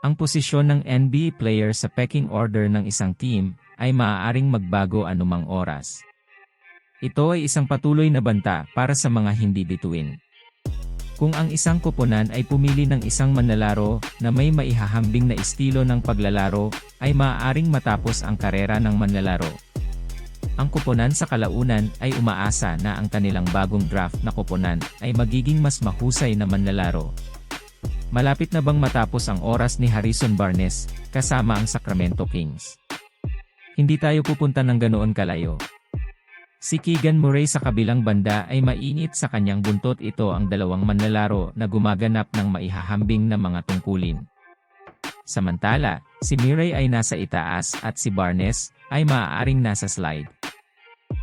Ang posisyon ng NBA player sa pecking order ng isang team ay maaaring magbago anumang oras. Ito ay isang patuloy na banta para sa mga hindi bituin. Kung ang isang koponan ay pumili ng isang manlalaro na may maihahambing na estilo ng paglalaro, ay maaaring matapos ang karera ng manlalaro. Ang koponan sa kalaunan ay umaasa na ang kanilang bagong draft na koponan ay magiging mas mahusay na manlalaro. Malapit na bang matapos ang oras ni Harrison Barnes, kasama ang Sacramento Kings? Hindi tayo pupunta ng ganoon kalayo. Si Keegan Murray sa kabilang banda ay mainit sa kanyang buntot. Ito ang dalawang manlalaro na gumaganap ng maihahambing na mga tungkulin. Samantala, si Murray ay nasa itaas at si Barnes ay maaaring nasa slide.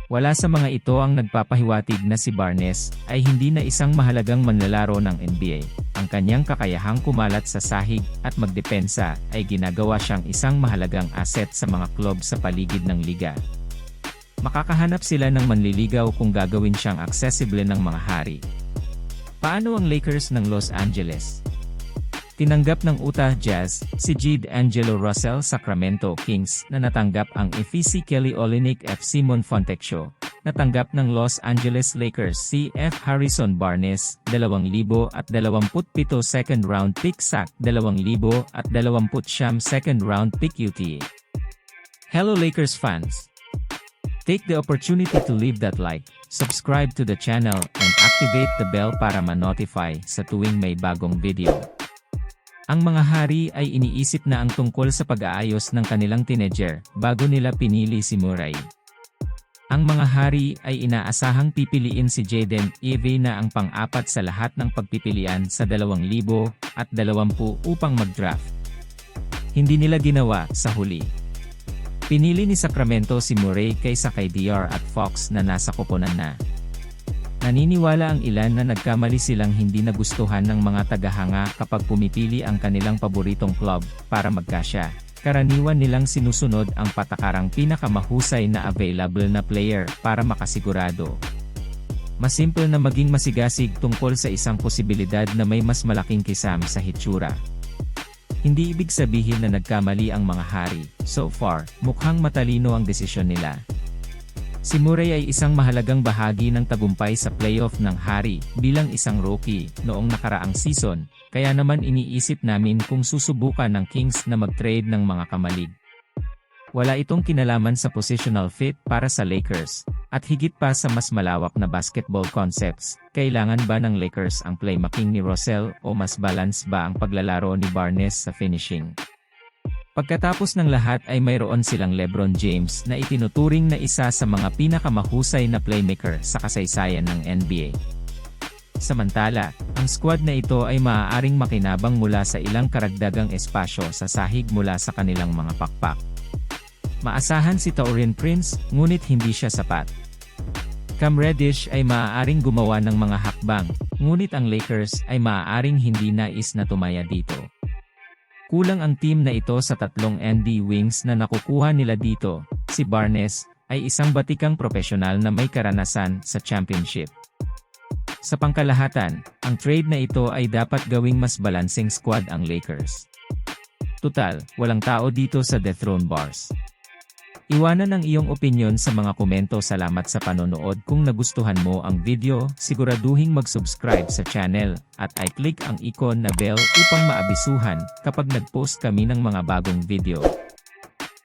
Wala sa mga ito ang nagpapahiwatig na si Barnes ay hindi na isang mahalagang manlalaro ng NBA. Ang kanyang kakayahang kumalat sa sahig at magdepensa ay ginagawa siyang isang mahalagang asset sa mga club sa paligid ng liga. Makakahanap sila ng manliligaw kung gagawin siyang accessible ng mga hari. Paano ang Lakers ng Los Angeles? Tinanggap ng Utah Jazz si D'Angelo Russell Sacramento Kings na natanggap ang FC Kelly Olynyk F. Simon Fontecchio. Natanggap ng Los Angeles Lakers si F. Harrison Barnes, 2027 second round pick Sac, 2029 second round pick UTA. Hello Lakers fans! Take the opportunity to leave that like, subscribe to the channel, and activate the bell para ma-notify sa tuwing may bagong video. Ang mga hari ay iniisip na ang tungkol sa pag-aayos ng kanilang teenager bago nila pinili si Murray. Ang mga hari ay inaasahang pipiliin si Jaden Ivey na ang pang-apat sa lahat ng pagpipilian sa 2020 upang mag-draft. Hindi nila ginawa sa huli. Pinili ni Sacramento si Murray kaysa kay DR at Fox na nasa koponan na. Naniniwala ang ilan na nagkamali silang hindi nagustuhan ng mga tagahanga kapag pumipili ang kanilang paboritong club para magkasya. Karaniwan nilang sinusunod ang patakarang pinakamahusay na available na player para makasigurado. Mas simple na maging masigasig tungkol sa isang posibilidad na may mas malaking kisam sa hitsura. Hindi ibig sabihin na nagkamali ang mga hari. So far, mukhang matalino ang desisyon nila. Si Murray ay isang mahalagang bahagi ng tagumpay sa playoff ng hari bilang isang rookie noong nakaraang season, kaya naman iniisip namin kung susubukan ng Kings na mag-trade ng mga kamalig. Wala itong kinalaman sa positional fit para sa Lakers, at higit pa sa mas malawak na basketball concepts, kailangan ba ng Lakers ang playmaking ni Russell o mas balance ba ang paglalaro ni Barnes sa finishing? Pagkatapos ng lahat ay mayroon silang LeBron James na itinuturing na isa sa mga pinakamahusay na playmaker sa kasaysayan ng NBA. Samantala, ang squad na ito ay maaaring makinabang mula sa ilang karagdagang espasyo sa sahig mula sa kanilang mga pakpak. Maasahan si Taurean Prince, ngunit hindi siya sapat. Cam Reddish ay maaaring gumawa ng mga hakbang, ngunit ang Lakers ay maaaring hindi nais na tumaya dito. Kulang ang team na ito sa tatlong ND wings na nakukuha nila dito. Si Barnes ay isang batikang profesional na may karanasan sa championship. Sa pangkalahatan, ang trade na ito ay dapat gawing mas balancing squad ang Lakers. Tutal, walang tao dito sa Death Throne Bars. Iwanan ang iyong opinyon sa mga komento. Salamat sa panonood. Kung nagustuhan mo ang video, siguraduhing mag-subscribe sa channel, at i-click ang icon na bell upang maabisuhan kapag nag-post kami ng mga bagong video.